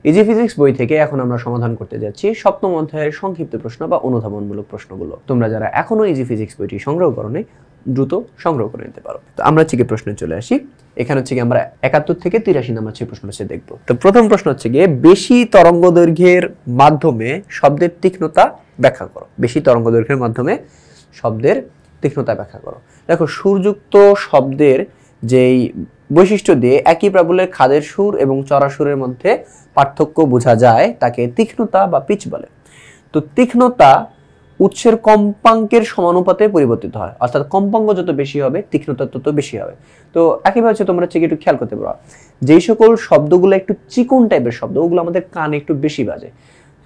Easy physics বই থেকে এখন আমরা সমাধান করতে যাচ্ছি সপ্তম অধ্যায়ের সংক্ষিপ্ত প্রশ্ন বা অনুধাবনমূলক প্রশ্নগুলো। তোমরা যারা এখনো ইজি ফিজিক্স বইটি সংগ্রহ করোনি দ্রুত সংগ্রহ করে নিতে পারো। তো আমরা হচ্ছে প্রশ্নে চলে আসি। এখানে হচ্ছে আমরা 71 থেকে 83 নম্বর প্রশ্ন হচ্ছে দেখব। তো প্রথম প্রশ্ন হচ্ছে গিয়ে বেশি তরঙ্গ দৈর্ঘ্যের মাধ্যমে শব্দের তীক্ষ্ণতা ব্যাখ্যা করো। বেশি তরঙ্গ দৈর্ঘ্যের মাধ্যমে শব্দের তীক্ষ্ণতা ব্যাখ্যা করো। দেখো, সুরযুক্ত শব্দের যেই বৈশিষ্ট্য দিয়ে একই প্রাবল্যের খাদের সুর এবং চড়া সুরের মধ্যে পার্থক্য বোঝা যায় তাকে তীক্ষ্ণতা বা পিচ বলে। তো তীক্ষ্ণতা উৎসের কম্পাঙ্কের সমানুপাতে পরিবর্তিত হয়, অর্থাৎ কম্পাঙ্ক যত বেশি হবে তীক্ষ্ণতা তত বেশি হবে। তো একইভাবে তোমরা একটু খেয়াল করতে পারো, যেই সকল শব্দগুলো একটু চিকন টাইপের শব্দ ওগুলো আমাদের কানে একটু বেশি বাজে,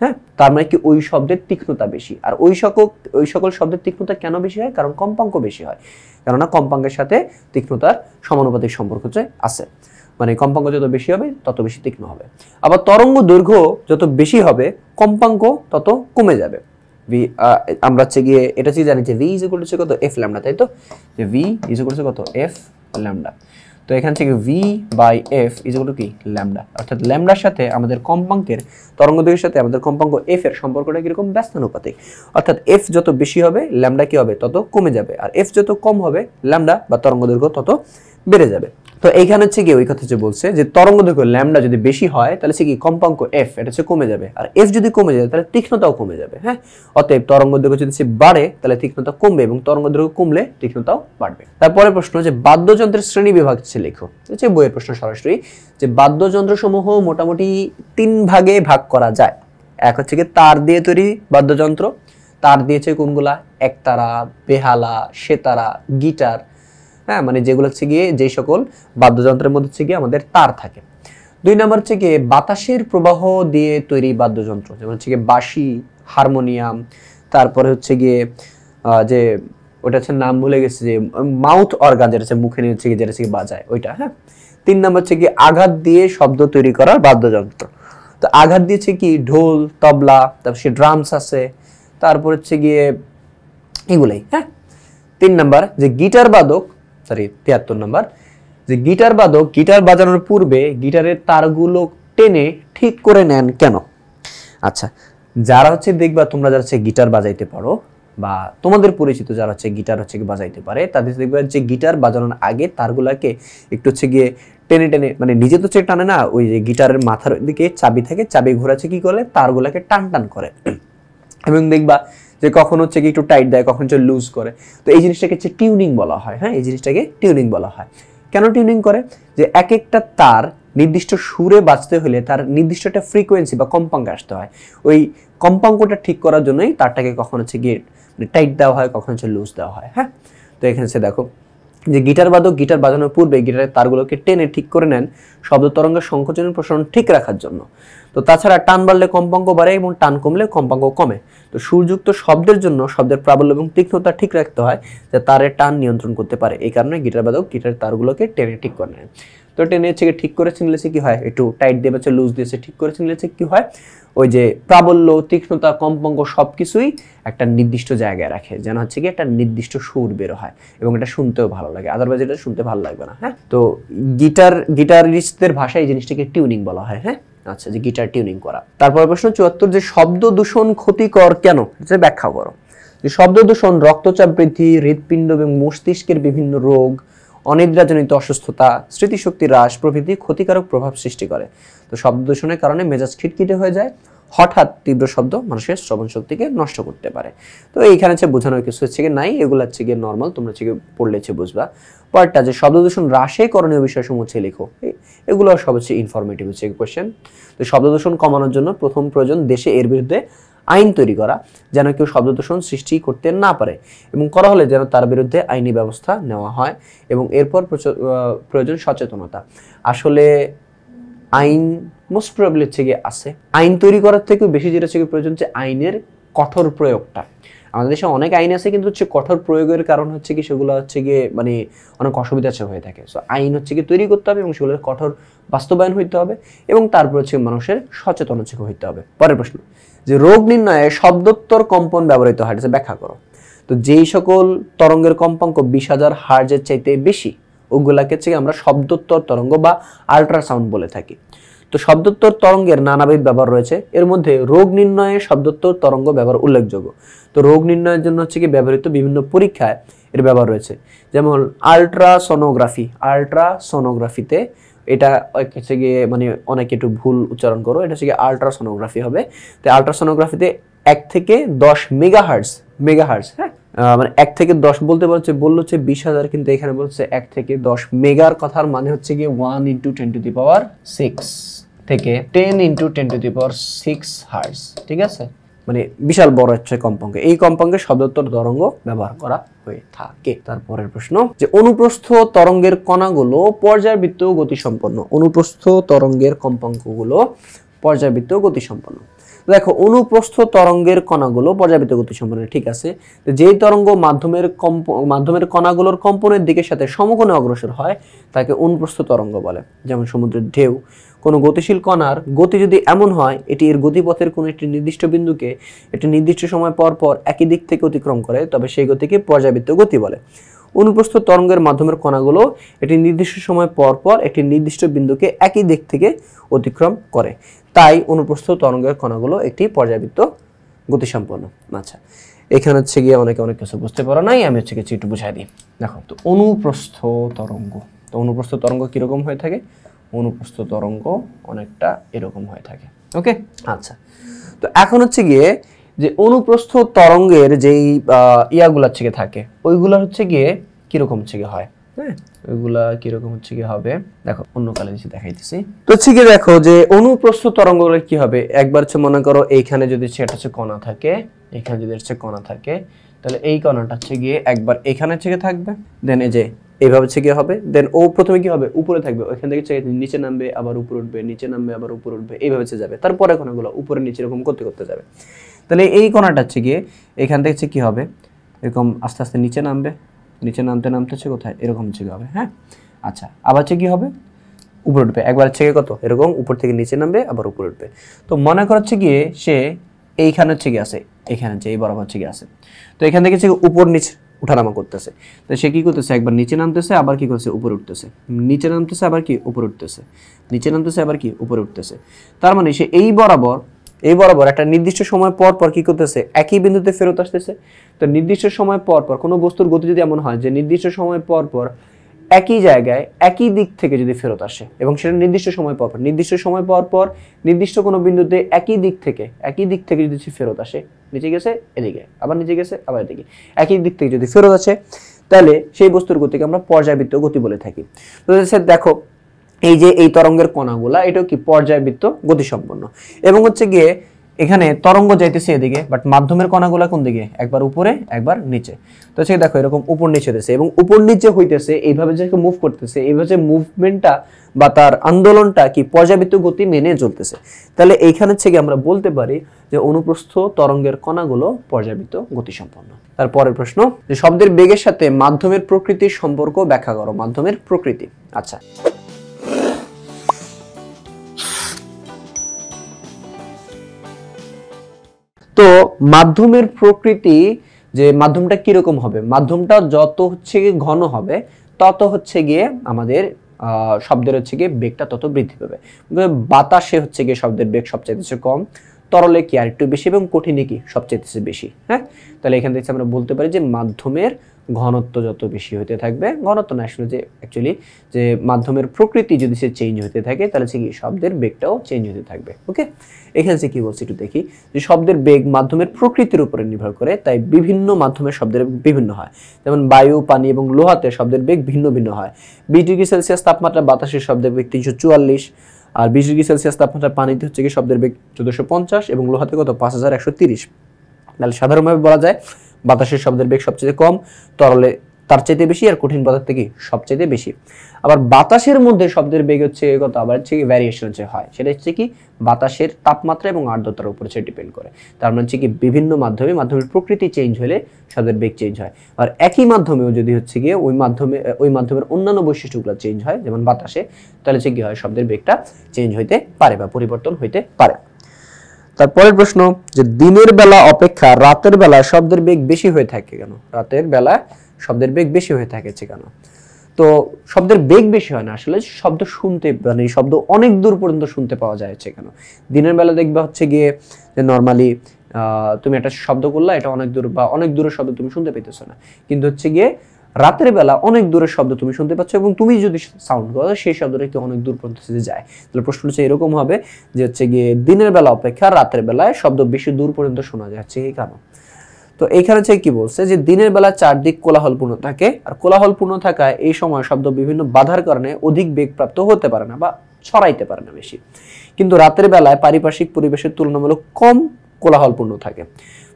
হ্যাঁ, তার মানে কি ওই শব্দের তীক্ষ্ণতা বেশি। আর ওই সকল শব্দের তীক্ষ্ণতা কেন বেশি হয়? কারণ কম্পাঙ্ক বেশি হয়, কেননা কম্পাঙ্কের সাথে তীক্ষ্ণতার সমানুপাতিক সম্পর্ক আছে, মানে কম্পাঙ্ক যত বেশি হবে তত বেশি তীক্ষ্ণ হবে। আবার তরঙ্গ দৈর্ঘ্য যত বেশি হবে কম্পাঙ্ক তত কমে যাবে। আমরা হচ্ছে গিয়ে এটা হচ্ছে জানি যে v ইজ ইকুয়াল টু কত f ল্যামডা, তাই তো? যে v ইজ ইকুয়াল টু কত f ল্যামডা। তো এখান থেকে v by f is equal to কি ল্যামডা, অর্থাৎ ল্যামডার সাথে আমাদের কম্পাঙ্কের তরঙ্গ দৈর্ঘ্যের সাথে আমাদের কম্পাঙ্ক f এর সম্পর্কটা কিরকম? ব্যস্তানুপাতিক। অর্থাৎ f যত বেশি হবে ল্যামডা কি হবে? তত কমে যাবে, আর f যত কম হবে ল্যামডা বা তরঙ্গ দৈর্ঘ্য তত বেড়ে যাবে। তো এইখানে হচ্ছে কি ওই কথা যে বলছে যে তরঙ্গ দৈর্ঘ্য ল্যামডা যদি বেশি হয় তাহলে সে কি কম্পাঙ্ক f এটা হচ্ছে কমে যাবে, আর f যদি কমে যায় তাহলে তীক্ষ্ণতাও কমে যাবে। হ্যাঁ, অতএব তরঙ্গ দৈর্ঘ্য যদি বাড়ে তাহলে তীক্ষ্ণতা কমবে এবং তরঙ্গ দৈর্ঘ্য কমলে তীক্ষ্ণতাও বাড়বে। তারপরে প্রশ্ন যে বাদ্যযন্ত্রের শ্রেণী বিভাগ লেখো। হচ্ছে বইয়ের প্রশ্ন সরাসরি যে বাদ্যযন্ত্রসমূহ মোটামুটি 3 ভাগে ভাগ করা যায়। এক হচ্ছে কি তার দিয়ে তৈরি বাদ্যযন্ত্র, তার দিয়েছে কোনগুলা? একতারা, বেহালা, সেতারা, গিটার, হ্যাঁ, মানে যেগুলো হচ্ছে গিয়ে যে সকল বাদ্যযন্ত্রের মধ্যে হচ্ছে গিয়ে আমাদের তার থাকে। 2 নম্বর হচ্ছে গিয়ে বাতাসের প্রবাহ দিয়ে তৈরি বাদ্যযন্ত্র, যেমন হচ্ছে গিয়ে বাঁশি, হারমোনিয়াম, তারপরে হচ্ছে গিয়ে যে ওটা হচ্ছে নাম ভুলে গেছে, যে মাউথ অর্গান যেটা হচ্ছে মুখে নিয়ে হচ্ছে গিয়ে যেটা হচ্ছে বাজায় ওইটা। হ্যাঁ, 3 নম্বর হচ্ছে গিয়ে আঘাত দিয়ে শব্দ তৈরি করার বাদ্যযন্ত্র। তো আঘাত দিয়েছে কি ঢোল, তবলা, তারপর সে ড্রামস আছে, তারপর হচ্ছে গিয়ে এগুলাই। হ্যাঁ, 3 নম্বর যে গিটার বাদক, 73 নম্বর যে গিটার বাদক গিটার বাজানোর পূর্বে গিটারের তারগুলো টেনে ঠিক করে নেন কেন? আচ্ছা, যারা হচ্ছে দেখবা তোমরা যারা হচ্ছে গিটার বাজাইতে পারো বা তোমাদের পরিচিত যারা হচ্ছে গিটার হচ্ছে বাজাইতে পারে তাদের দেখবা যে গিটার বাজানোর আগে তারগুলাকে একটু হচ্ছে গিয়ে টেনে টেনে, মানে নিজে তো হচ্ছে টানে না, ওই যে গিটারের মাথার দিকে চাবি থাকে, চাবি ঘোরাচ্ছে কি করে তারগুলাকে টান টান করে, এবং দেখবা যে কখন হচ্ছে কি একটু টাইট দেয়, কখন হচ্ছে লুজ করে। তো এই জিনিসটাকে হচ্ছে টিউনিং বলা হয়। হ্যাঁ, এই জিনিসটাকে টিউনিং বলা হয়। কেন টিউনিং করে? যে এক একটা তার নির্দিষ্ট সুরে বাজতে হলে তার নির্দিষ্ট একটা ফ্রিকোয়েন্সি বা কম্পাঙ্ক আসতে হয়। ওই কম্পাঙ্কটা ঠিক করার জন্যই তারটাকে কখন হচ্ছে গিয়ে টাইট দেওয়া হয়, কখন হচ্ছে লুজ দেওয়া হয়। হ্যাঁ, তো এখানে হচ্ছে দেখো যে গিটার বাদক গিটার বাজানোর পূর্বে গিটারের তারগুলোকে টেনে ঠিক করে নেন শব্দ তরঙ্গের সংকোচনের প্রসারণ ঠিক রাখার জন্য। তো তাছাড়া টান বাড়লে কম্পাঙ্ক বাড়ে এবং টান কমলে কম্পাঙ্ক কমে। তো সুরযুক্ত শব্দের জন্য শব্দের প্রাবল্য এবং তীক্ষ্ণতা ঠিক রাখতে হয় যা তারের টান নিয়ন্ত্রণ করতে পারে। এই কারণে গিটার বাদক গিটারের তারগুলোকে টেনে ঠিক করে নেন। তো টেনে হচ্ছে ঠিক করে নিলেছে কি হয়, একটু টাইট দিয়ে হচ্ছে লুজ দিয়েছে, ঠিক করে নিলেছে কি হয়, ওই যে প্রাবল্য, তীক্ষ্ণতা, কম্পাঙ্ক সবকিছুই একটা নির্দিষ্ট জায়গায় রাখে, যেন হচ্ছে কি একটা নির্দিষ্ট সুর বের হয় এবং এটা শুনতেও ভালো লাগে, আদারওয়াইজ এটা শুনতে ভালো লাগবে না। হ্যাঁ, তো গিটারিস্টদের ভাষায় এই জিনিসটাকে টিউনিং বলা হয়। হ্যাঁ, আচ্ছা, যে গিটার টিউনিং করা। তারপর প্রশ্ন 74 যে শব্দ দূষণ ক্ষতিকর কেন, এটা ব্যাখ্যা করো। যে শব্দ দূষণ রক্তচাপ বৃদ্ধি, হৃৎপিণ্ড এবং মস্তিষ্কের বিভিন্ন রোগ, অনিদ্রাজনিত অসুস্থতা, স্মৃতিশক্তি হ্রাস প্রভৃতি ক্ষতিকারক প্রভাব সৃষ্টি করে। তো শব্দ দূষণের কারণে মেজাজ খিটখিটে হয়ে যায়, হঠাৎ তীব্র শব্দ মানুষের শ্রবণ শক্তিকে নষ্ট করতে পারে। তো এইখানে হচ্ছে বোঝানোর কিছু হচ্ছে কি নাই, এগুলো হচ্ছে গিয়ে নর্মাল, তোমরা হচ্ছে পড়লে হচ্ছে বুঝবা। পরেরটা যে শব্দ দূষণ হ্রাসে করণীয় বিষয়সমূহ হচ্ছে লেখো। এগুলো সব হচ্ছে ইনফরমেটিভ হচ্ছে কোয়েশ্চেন। তো শব্দ দূষণ কমানোর জন্য প্রথম প্রয়োজন দেশে এর বিরুদ্ধে আইন তৈরি করা, যেন কেউ শব্দ দূষণ সৃষ্টি করতে না পারে, এবং করা হলে যেন তার বিরুদ্ধে আইনি ব্যবস্থা নেওয়া হয়, এবং এরপর প্রয়োজন সচেতনতা। আসলে আইন মোস্ট প্রবাবলি হচ্ছে গিয়ে আছে, আইন তৈরি করার থেকেও বেশি যেটা হচ্ছে প্রয়োজন হচ্ছে আইনের কঠোর প্রয়োগটা। আমাদের দেশে অনেক আইন আছে কিন্তু হচ্ছে কঠোর প্রয়োগের কারণ হচ্ছে কি সেগুলো হচ্ছে গিয়ে মানে অনেক অসুবিধা হয়ে থাকে। সো আইন হচ্ছে কি তৈরি করতে হবে এবং সেগুলোর কঠোর বাস্তবায়ন হইতে হবে, এবং তারপর হচ্ছে মানুষের সচেতন হচ্ছে হইতে হবে। পরের প্রশ্ন যে রোগ নির্ণয়ে শব্দোত্তর কম্পন ব্যবহৃত হয়, এটা ব্যাখ্যা করো। তো যেই সকল তরঙ্গের কম্পাঙ্ক 20,000 হার্জের চাইতে বেশি ওগুলাকে হচ্ছে আমরা শব্দোত্তর তরঙ্গ বা আল্ট্রাসাউন্ড বলে থাকি। তো শব্দোত্তর তরঙ্গের নানাবিধ ব্যবহার রয়েছে, এর মধ্যে রোগ নির্ণয়ে শব্দোত্তর তরঙ্গ ব্যবহার উল্লেখযোগ্য। তো রোগ নির্ণয়ের জন্য হচ্ছে কি ব্যবহৃত বিভিন্ন পরীক্ষায় এর ব্যবহার রয়েছে, যেমন আল্ট্রাসোনোগ্রাফিতে এটা হচ্ছে গিয়ে মানে অনেকে একটু ভুল উচ্চারণ করো, এটা হচ্ছে গিয়ে আল্ট্রাসোনোগ্রাফি হবে। তো আল্ট্রাসোনোগ্রাফিতে 1 থেকে 10 মেগাহার্টজ, হ্যাঁ মানে 1 থেকে 10 বলতে বলছে 20,000, কিন্তু এখানে বলছে 1 থেকে 10 মেগার কথার মানে হচ্ছে গিয়ে 1 × 10⁶ থেকে 10 × 10⁶ হার্টজ, ঠিক আছে, মানে বিশাল বড় হচ্ছে কম্পাঙ্ক। এই কম্পাঙ্কে শব্দোত্তর তরঙ্গ ব্যবহার করা হয়ে থাকে। তারপরের প্রশ্ন যে অনুপ্রস্থ তরঙ্গের কণাগুলো পর্যায়বৃত্ত গতিসম্পন্ন। অনুপ্রস্থ তরঙ্গের কম্পাঙ্কগুলো পর্যায়বৃত্ত গতিসম্পন্ন। দেখো অনুপ্রস্থ তরঙ্গের কণাগুলো পর্যায়বৃত্ত গতিসম্পন্ন, ঠিক আছে। যেই তরঙ্গ মাধ্যমের কণাগুলোর কম্পনের দিকের সাথে সমকোণে অগ্রসর হয় তাকে অনুপ্রস্থ তরঙ্গ বলে। যেমন সমুদ্রের ঢেউ। কোনো গতিশীল কণার গতি যদি এমন হয় এটি এর গতিপথের কোনো একটি নির্দিষ্ট বিন্দুকে একটি নির্দিষ্ট সময় পর পর একই দিক থেকে অতিক্রম করে, তবে সেই গতিকে পর্যায়বৃত্ত গতি বলে। অনুপ্রস্থ তরঙ্গের মাধ্যমের কণাগুলো একটি নির্দিষ্ট সময় পর পর একটি নির্দিষ্ট বিন্দুকে একই দিক থেকে অতিক্রম করে, তাই অনুপ্রস্থ তরঙ্গের কণাগুলো একটি পর্যায়বৃত্ত গতিসম্পন্ন। আচ্ছা, এখানে হচ্ছে গিয়ে অনেক কিছু বুঝতে পারো নাই, আমি হচ্ছে কিছু একটু বুঝাই দিই। দেখো তো অনুপ্রস্থ তরঙ্গ, তো অনুপ্রস্থ তরঙ্গ কিরকম হয়ে থাকে? অনুপ্রস্থ তরঙ্গ অনেকটা এরকম হয়ে থাকে। ওকে, আচ্ছা, তো এখন হচ্ছে গিয়ে যে অনুপ্রস্থ তরঙ্গের যেই ইয়াগুলো হচ্ছে গিয়ে থাকে ওইগুলো হচ্ছে গিয়ে কিরকম হচ্ছে গিয়ে হয়, হ্যাঁ ওইগুলা কিরকম হচ্ছে গিয়ে হবে, দেখো অন্য কালে দিচ্ছি দেখাইতেছি। তো হচ্ছে গিয়ে দেখো যে অনুপ্রস্থ তরঙ্গগুলো কি হবে, একবার হচ্ছে মনে করো এইখানে যদি সেটা হচ্ছে কণা থাকে, এখানে যদি হচ্ছে কণা থাকে, তাহলে এই কণাটা হচ্ছে গিয়ে একবার এখানে হচ্ছে গিয়ে থাকবে, দেন এই যে এইভাবে হচ্ছে গিয়ে হবে, দেন ও প্রথমে কি হবে উপরে থাকবে, ওইখান থেকে নিচে নামবে আবার উপরে উঠবে, নিচে নামবে আবার উপরে উঠবে, এইভাবে হচ্ছে যাবে। তারপরে কণাগুলো উপরে নিচে এরকম করতে করতে যাবে। তাহলে এই কণাটা হচ্ছে গিয়ে এখান থেকে হচ্ছে কি হবে, এরকম আস্তে আস্তে নিচে নামবে, নিচে নামতে নামতে হচ্ছে কোথায় এরকম হচ্ছে কি হবে, হ্যাঁ। আচ্ছা, আবার হচ্ছে কি হবে উপরে উঠবে, একবার হচ্ছে গিয়ে কত এরকম উপর থেকে নিচে নামবে আবার উপরে উঠবে। তো মনে করা হচ্ছে গিয়ে সে এইখানে হচ্ছে গিয়ে আছে, এখানে হচ্ছে এই বরাবর হচ্ছে গিয়ে আছে, তো এখান থেকে হচ্ছে উপর নিচে উঠানামা করতেছে। তো সে কি করতেছে, একবার নিচে নামতেছে আবার কি করছে উপরে উঠতেছে, নিচে নামতেছে আবার কি উপরে উঠতেছে, নিচে নামতেছে আবার কি উপরে উঠতেছে। তার মানে সে এই বরাবর একটা নির্দিষ্ট সময় পর পর কি করতেছে একই বিন্দুতে ফেরত আসতেছে। তো নির্দিষ্ট সময় পর পর কোনো বস্তুর গতি যদি এমন হয় যে নির্দিষ্ট সময় পর পর একই জায়গায় একই দিক থেকে যদি ফেরত আসে এবং সেটা নির্দিষ্ট সময় পর পর নির্দিষ্ট কোনো বিন্দুতে একই দিক থেকে যদি ফেরত আসে, নিচে গেছে এদিকে আবার নিচে গেছে আবার এদিকে, একই দিক থেকে যদি ফেরত আসে তাহলে সেই বস্তুর গতিকে আমরা পর্যায়বৃত্ত গতি বলে থাকি। তো দেখো এই যে এই তরঙ্গের কণাগুলা এটাও কি পর্যায়বৃত্ত গতিসম্পন্ন, এবং হচ্ছে গিয়ে এখানে তরঙ্গ যাইতেছে এদিকে, বাট মাধ্যমের কণাগুলা কোন দিকে, একবার উপরে একবার নিচে। তো সে দেখো এরকম উপর নিচে হইতেছে এবং উপর নিচে হইতেছে, এইভাবে যে মুভ করতেছে, এইভাবে মুভমেন্টটা বা তার আন্দোলনটা কি পর্যায়বৃত্ত গতি মেনে চলতেছে। তাহলে এইখানে থেকে আমরা বলতে পারি যে অনুপ্রস্থ তরঙ্গের কণাগুলো পর্যায়বৃত্ত গতিসম্পন্ন। তারপরের প্রশ্ন যে শব্দের বেগের সাথে মাধ্যমের প্রকৃতির সম্পর্ক ব্যাখ্যা করো। মাধ্যমের প্রকৃতি, আচ্ছা তো মাধ্যমের প্রকৃতি, যে মাধ্যমটা কিরকম হবে, মাধ্যমটা যত হচ্ছে গিয়ে ঘন হবে তত হচ্ছে গিয়ে আমাদের শব্দের হচ্ছে গিয়ে বেগটা তত বৃদ্ধি পাবে। বাতাসে হচ্ছে গিয়ে শব্দের বেগ সবচেয়ে কম, তরলে কি আর একটু বেশি এবং কঠিনে কি সবচেয়ে বেশি, হ্যাঁ। তাহলে এখান থেকে আমরা বলতে পারি যে মাধ্যমের ঘনত্ব যত বেশি হতে থাকবে, ঘনত্ব না আসলে যে অ্যাকচুয়ালি যে মাধ্যমের প্রকৃতি যদি সে চেঞ্জ হতে থাকে তাহলে সে কি শব্দের বেগটাও চেঞ্জ হতে থাকবে। ওকে, এখানে সে কি বলছে একটু দেখি, যে শব্দের বেগ মাধ্যমের প্রকৃতির উপরে নির্ভর করে, তাই বিভিন্ন মাধ্যমের শব্দের বিভিন্ন হয়। যেমন বায়ু, পানি এবং লোহাতে শব্দের বেগ ভিন্ন ভিন্ন হয়। 20°C তাপমাত্রা বাতাসের শব্দের বেগ 344, আর 20°C তাপমাত্রা পানিতে হচ্ছে কি শব্দের বেগ 1450 এবং লোহাতে কত 5130। তাহলে সাধারণভাবে বলা যায় বাতাসের শব্দের বেগ সবচেয়ে কম, তরলে তার চাইতে বেশি, আর কঠিন পদার্থ থেকে সবচেয়ে বেশি। আবার বাতাসের মধ্যে শব্দের বেগ হচ্ছে কত, আবার হচ্ছে ভ্যারিয়েশন হচ্ছে হয়, সেটা হচ্ছে কি বাতাসের তাপমাত্রা এবং আর্দ্রতার উপর হচ্ছে ডিপেন্ড করে। তার মানে হচ্ছে কি বিভিন্ন মাধ্যমের প্রকৃতি চেঞ্জ হলে শব্দের বেগ চেঞ্জ হয়। আর একই মাধ্যমেও যদি হচ্ছে গিয়ে ওই মাধ্যমের অন্যান্য বৈশিষ্ট্যগুলো চেঞ্জ হয় যেমন বাতাসে, তাহলে হচ্ছে কি হয় শব্দের বেগটা চেঞ্জ হইতে পারে বা পরিবর্তন হইতে পারে। তারপরের প্রশ্ন যে দিনের বেলা অপেক্ষা রাতের বেলা শব্দের বেগ বেশি হয়ে থাকে কেন? রাতের বেলা শব্দের বেগ বেশি হয়ে থাকে কেন? তো শব্দের বেগ বেশি হয় না, আসলে শব্দ শুনতে মানে শব্দ অনেক দূর পর্যন্ত শুনতে পাওয়া যায় কেন। দিনের বেলা দেখবে হচ্ছে গিয়ে যে নর্মালি তুমি একটা শব্দ করলা, এটা অনেক দূর বা অনেক দূরের শব্দ তুমি শুনতে পেতেছো না, কিন্তু হচ্ছে গিয়ে রাতের বেলা অনেক দূরের শব্দ তুমি শুনতে পাচ্ছ, এবং তুমি যদি সাউন্ড করো সেই শব্দটা একটু অনেক দূর পর্যন্ত যায়। তাহলে প্রশ্ন হচ্ছে এরকম হবে যে হচ্ছে গিয়ে দিনের বেলা অপেক্ষা রাতের বেলায় শব্দ বেশি দূর পর্যন্ত শোনা যাচ্ছে এই কারণ। তো এইখানে হচ্ছে কি বলছে যে দিনের বেলা চারদিক কোলাহলপূর্ণ থাকে, আর কোলাহলপূর্ণ থাকায় এই সময় শব্দ বিভিন্ন বাধার কারণে অধিক বেগপ্রাপ্ত হতে পারে না বা ছড়াইতে পারে না বেশি, কিন্তু রাতের বেলায় পারিপার্শ্বিক পরিবেশের তুলনামূলক কম কোলাহলপূর্ণ থাকে,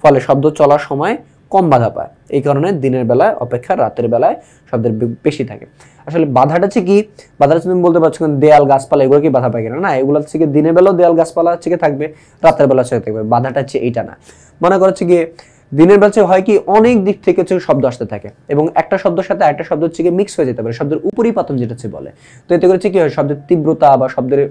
ফলে শব্দ চলার সময় কম বাধা পায়। এই কারণে দিনের বেলায় অপেক্ষা রাতের বেলায় শব্দের বেশি থাকে। আসলে বাধাটা হচ্ছে কি, বাধাটা তুমি বলতে পারছো দেয়াল গাছপালা এগুলো কি বাধা পায় কিনা, না, এগুলো হচ্ছে কি দিনের বেলাও দেয়াল গাছপালা হচ্ছে থাকবে, রাতের বেলা হচ্ছে থাকবে, বাধাটা হচ্ছে এইটা না। মনে করছে গিয়ে দিনের বেলা হয় কি অনেক দিক থেকে হচ্ছে শব্দ আসতে থাকে, এবং একটা শব্দের সাথে একটা শব্দ হচ্ছে মিক্স হয়ে যেতে পারে, শব্দের উপরিপাতন যেটা হচ্ছে বলে। তো এতে করে কি হয়, শব্দের তীব্রতা বা শব্দের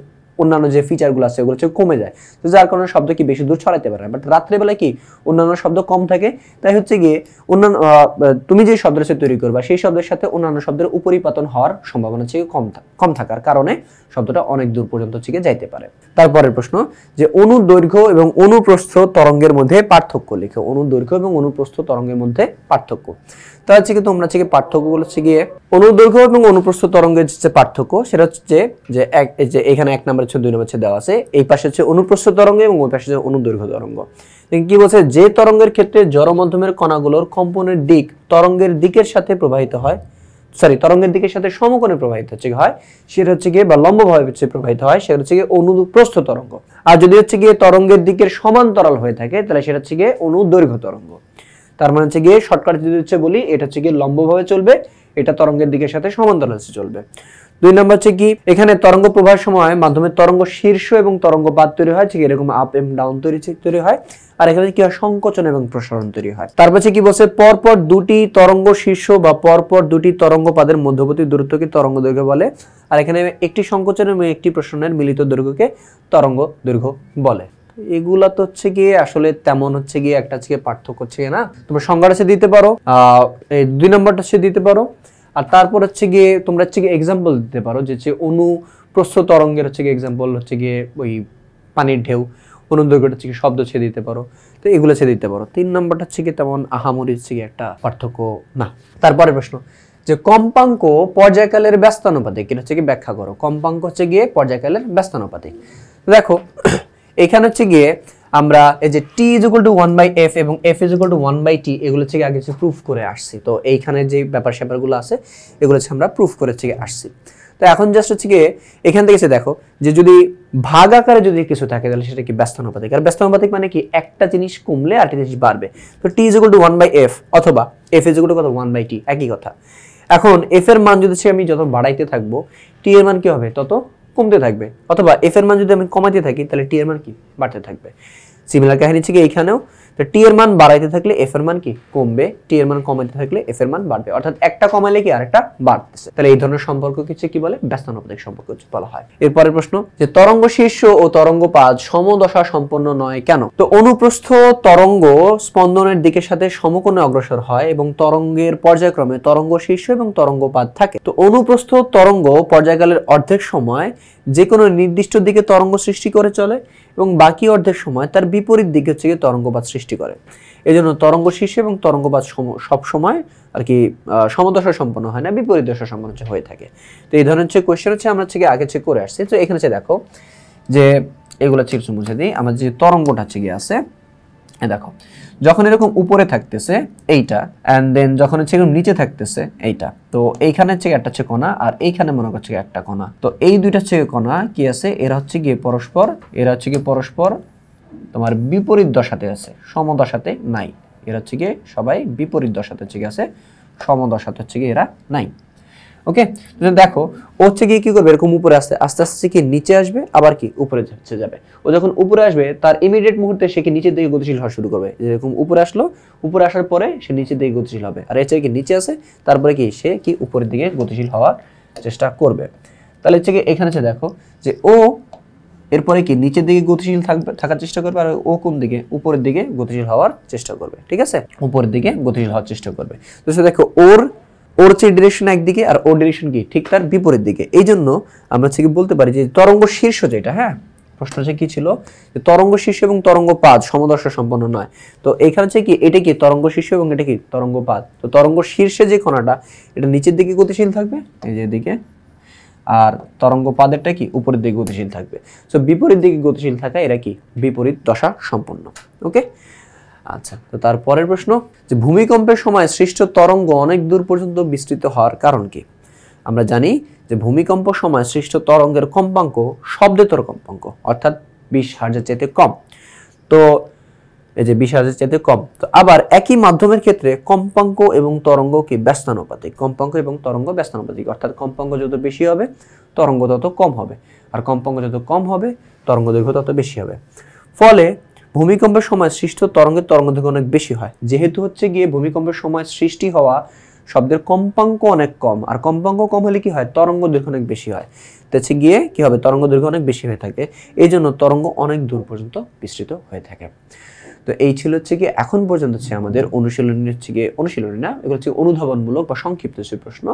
অন্যান্য যে ফিচারগুলো আছে ওগুলো হচ্ছে কমে যায়, তো যার কারণে শব্দ কি বেশি দূর ছড়াইতে পারে। বাট রাত্রেবেলায় কি অন্যান্য শব্দ কম থাকে, তাই হচ্ছে গিয়ে অন্যান্য তুমি যে শব্দ তৈরি করবা সেই শব্দের সাথে অন্যান্য শব্দের উপরিপাতন হওয়ার সম্ভাবনা হচ্ছে কম থাকার কারণে শব্দটা অনেক দূর পর্যন্ত হচ্ছে যাইতে পারে। তারপরের প্রশ্ন যে অনুদৈর্ঘ্য এবং অনুপ্রস্থ তরঙ্গের মধ্যে পার্থক্য লিখো। অনুদৈর্ঘ্য এবং অনুপ্রস্থ তরঙ্গের মধ্যে পার্থক্য। তা হচ্ছে কি তোমরা হচ্ছে পার্থক্যগুলো হচ্ছে গিয়ে অনুদৈর্ঘ্য এবং অনুপ্রস্থ তরঙ্গের যে পার্থক্য সেটা হচ্ছে যে এখানে 1 নম্বর 2 নম্বর দেওয়া আছে, এই পাশে হচ্ছে অনুপ্রস্থ তরঙ্গ এবং ওই পাশে হচ্ছে অনুদৈর্ঘ্য তরঙ্গ। কি বলছে, যে তরঙ্গের ক্ষেত্রে জড় মাধ্যমের কণাগুলোর কম্পনের দিক তরঙ্গের দিকের সাথে প্রবাহিত হয়, তরঙ্গের দিকের সাথে সমকোণে প্রবাহিত হয় সেটা হচ্ছে গিয়ে বা লম্বভাবে প্রবাহিত হয় সেটা হচ্ছে গিয়ে অনুপ্রস্থ তরঙ্গ। আর যদি হচ্ছে গিয়ে তরঙ্গের দিকের সমান্তরাল হয়ে থাকে তাহলে সেটা হচ্ছে গিয়ে অনুদৈর্ঘ্য তরঙ্গ। তার মানে হচ্ছে গিয়ে শর্টকাট যদি হচ্ছে বলি, এটা হচ্ছে গিয়ে লম্বভাবে চলবে, এটা তরঙ্গের দিকের সাথে সমান্তরাল চলবে। 2 নম্বর হচ্ছে কি, এখানে তরঙ্গ প্রবাহের সময় মাধ্যমের তরঙ্গ শীর্ষ এবং তরঙ্গপাত তৈরি হয়, ঠিক এরকম আপ এন্ড ডাউন তৈরি হয়, আর এখানে কি হয় সংকোচন এবং প্রসারণ তৈরি হয়। তারপর হচ্ছে কি বলছে, পরপর দুটি তরঙ্গ শীর্ষ বা পরপর দুটি তরঙ্গপাদের মধ্যবর্তী দূরত্বকে তরঙ্গ দৈর্ঘ্য বলে, আর এখানে একটি সংকোচন এবং একটি প্রসারণের মিলিত দৈর্ঘ্যকে তরঙ্গ দৈর্ঘ্য বলে। এগুলা তো হচ্ছে গিয়ে আসলে তেমন হচ্ছে গিয়ে একটা হচ্ছে পার্থক্য হচ্ছে না, তোমরা সংজ্ঞাটা হচ্ছে দিতে পারো, এই 2 নম্বরটা হচ্ছে দিতে পারো, আর তারপর হচ্ছে গিয়ে তোমরা হচ্ছে গিয়ে এক্সাম্পল দিতে পারো, যে অনুপ্রস্থ তরঙ্গের হচ্ছে গিয়ে এক্সাম্পল হচ্ছে গিয়ে ওই পানির ঢেউ, অনুদৈর্ঘ্যটা হচ্ছে শব্দ ছেড়ে দিতে পারো, তো এগুলো ছেড়ে দিতে পারো। 3 নম্বরটা হচ্ছে গিয়ে তেমন আহামরি হচ্ছে গিয়ে একটা পার্থক্য না। তারপরে প্রশ্ন যে কম্পাঙ্ক পর্যায়কালের ব্যস্তানুপাতিক, এটা হচ্ছে কি ব্যাখ্যা করো। কম্পাঙ্ক হচ্ছে গিয়ে পর্যায়কালের ব্যস্তানুপাতিক। দেখো এখানে হচ্ছে গিয়ে আমরা এই যে t = 1/f এবং f = 1/t এগুলো হচ্ছে আগে প্রুফ করে আসছি, তো এইখানে যে ব্যাপার স্যাপারগুলো আছে এগুলো হচ্ছে আমরা প্রুফ করে হচ্ছে আসছি। তো এখন জাস্ট হচ্ছে গিয়ে এখান থেকে দেখো যে যদি ভাগ আকারে যদি কিছু থাকে তাহলে সেটা কি ব্যস্তানুপাতিক, আর ব্যস্তানুপাতিক মানে কি একটা জিনিস কমলে আরেকটা জিনিস বাড়বে। তো t = 1/f অথবা f = 1/t একই কথা। এখন f এর মান যদি আমি যত বাড়াইতে থাকবো t এর মান কি হবে তত কমতে থাকবে, অথবা f এর মান যদি আমি কমাইতে থাকি তাহলে t এর মান কি বাড়তে থাকবে। সিমিলার কাহিনী হচ্ছে কি এইখানেও, তো t এর মান বাড়াইতে থাকলে f এর মান কি কমবে, t এর মান কমাইতে থাকলে f এর মান বাড়বে, অর্থাৎ একটা কমাইলে কি আরেকটা বাড়তেছে। তাহলে এই ধরনের সম্পর্ক কি বলে, ব্যস্তানুপাতিক সম্পর্ক বলা হয়। এরপরের প্রশ্ন যে তরঙ্গ শীর্ষ ও তরঙ্গপাত সমদশা সম্পন্ন নয় কেন। তো অনুপ্রস্থ তরঙ্গ স্পন্দনের দিকের সাথে সমকোণে অগ্রসর হয় এবং তরঙ্গের পর্যায়ক্রমে তরঙ্গ শীর্ষ এবং তরঙ্গপাত থাকে। তো অনুপ্রস্থ তরঙ্গ পর্যায়কালের অর্ধেক সময় যে কোনো নির্দিষ্ট দিকে তরঙ্গ সৃষ্টি করে চলে এবং বাকি অর্ধেক সময় তার বিপরীত দিকে হচ্ছে তরঙ্গপাত সৃষ্টি করে। এজন্য তরঙ্গ শীর্ষ এবং তরঙ্গপাত সব সময় আর কি সমদশা সম্পন্ন হয় না, বিপরীত দশা সম্পন্ন হয়ে থাকে। তো এই ধরনের কোয়েশ্চেন হচ্ছে আমরা হচ্ছে আগে চেক করে আসছি। তো এখানে হচ্ছে দেখো যে এগুলো চিত্র মুছে দিই, আমার যে তরঙ্গটা হচ্ছে গিয়ে আছে, দেখো যখন এরকম উপরে থাকতেছে এইটা, এন্ড দেন যখন হচ্ছে এরকম নিচে থাকতেছে এইটা, তো এইখানে হচ্ছে একটা হচ্ছে কণা আর এইখানে মনে করছে একটা কণা, তো এই দুইটা হচ্ছে কণা কি আছে, এরা হচ্ছে গিয়ে পরস্পর তোমার বিপরীত দশাতে আছে, সমদশাতে নাই। এরা হচ্ছে গিয়ে সবাই বিপরীত দশাতে হচ্ছে গিয়ে আছে, সমদশাতে হচ্ছে গিয়ে এরা নাই। ওকে, দেখো ও হচ্ছে গিয়ে কি করবে, এরকম উপরে আস্তে আস্তে কি নিচে আসবে, আবার কি উপরে হচ্ছে যাবে। ও যখন উপরে আসবে তার ইমিডিয়েট মুহূর্তে সে কি নিচের দিকে গতিশীল হওয়া শুরু করবে, যেরকম উপরে আসলো, উপরে আসার পরে সে নিচের দিকে গতিশীল হবে, আর এর কি নিচে আসে তারপরে কি সে কি উপরের দিকে গতিশীল হওয়ার চেষ্টা করবে। তাহলে হচ্ছে কি এখানে হচ্ছে দেখো যে ও এরপরে কি নিচের দিকে গতিশীল থাকার চেষ্টা করবে, আর ও কোন দিকে, উপরের দিকে গতিশীল হওয়ার চেষ্টা করবে। ঠিক আছে, উপরের দিকে গতিশীল হওয়ার চেষ্টা করবে। তো দেখো ওর ওর হচ্ছে ডিরেকশন একদিকে আর ওর ডিরেকশন কি ঠিক তার বিপরীত দিকে। এই জন্য আমরা হচ্ছে কি বলতে পারি যে তরঙ্গ শীর্ষ যেটা, হ্যাঁ প্রশ্ন হচ্ছে কি ছিল যে তরঙ্গ শীর্ষ এবং তরঙ্গ পাদ সমদর্শ সম্পন্ন নয়। তো এখানে হচ্ছে কি এটা কি তরঙ্গ শীর্ষ এবং এটা কি তরঙ্গ পাদ। তো তরঙ্গ শীর্ষে যে কণাটা এটা নিচের দিকে গতিশীল থাকবে এই যে এদিকে, আর তরঙ্গ পাদেরটা কি উপরের দিকে গতিশীল থাকবে। সো বিপরীত দিকে গতিশীল থাকা এরা কি বিপরীত দশা সম্পন্ন। ওকে, আচ্ছা তো তার পরের প্রশ্ন যে ভূমিকম্পের সময় সৃষ্ট তরঙ্গ অনেক দূর পর্যন্ত বিস্তৃত হওয়ার কারণ কি। আমরা জানি যে ভূমিকম্প সময় সৃষ্ট তরঙ্গের কম্পাঙ্ক শব্দেতর কম্পাঙ্ক অর্থাৎ 20 হার্জের চাইতে কম। তো এই যে 20 হার্জের চাইতে কম। তো আবার একই মাধ্যমের ক্ষেত্রে কম্পাঙ্ক এবং তরঙ্গ কি ব্যস্তানুপাতিক। কম্পাঙ্ক এবং তরঙ্গ ব্যস্তানুপাতিক অর্থাৎ কম্পাঙ্ক যত বেশি হবে তরঙ্গ তত কম হবে, আর কম্পাঙ্ক যত কম হবে তরঙ্গ দৈর্ঘ্য তত বেশি হবে। ফলে ভূমিকম্পের সময় সৃষ্ট তরঙ্গের তরঙ্গ দৈর্ঘ্য অনেক বেশি হয়। যেহেতু হচ্ছে গিয়ে ভূমিকম্পের সময় সৃষ্টি হওয়া শব্দের কম্পাঙ্ক অনেক কম, আর কম্পাঙ্ক কম হলে কি হয় তরঙ্গ দৈর্ঘ্য অনেক বেশি হয়। তো হচ্ছে গিয়ে কি হবে তরঙ্গ দৈর্ঘ্য অনেক বেশি হয়ে থাকে, এই জন্য তরঙ্গ অনেক দূর পর্যন্ত বিস্তৃত হয়ে থাকে। তো এই ছিল হচ্ছে কি এখন পর্যন্ত হচ্ছে আমাদের অনুশীলনী হচ্ছে গিয়ে অনুশীলনী না, এগুলো হচ্ছে অনুধাবনমূলক বা সংক্ষিপ্ত প্রশ্ন।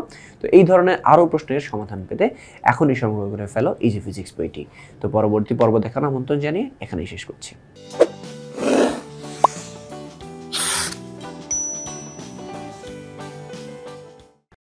তো এই ধরনের আরও প্রশ্নের সমাধান পেতে এখনই সংগ্রহ করে ফেলো ইজি ফিজিক্স বইটি। তো পরবর্তী পর্ব দেখার আমন্ত্রণ জানিয়ে এখানেই শেষ করছি।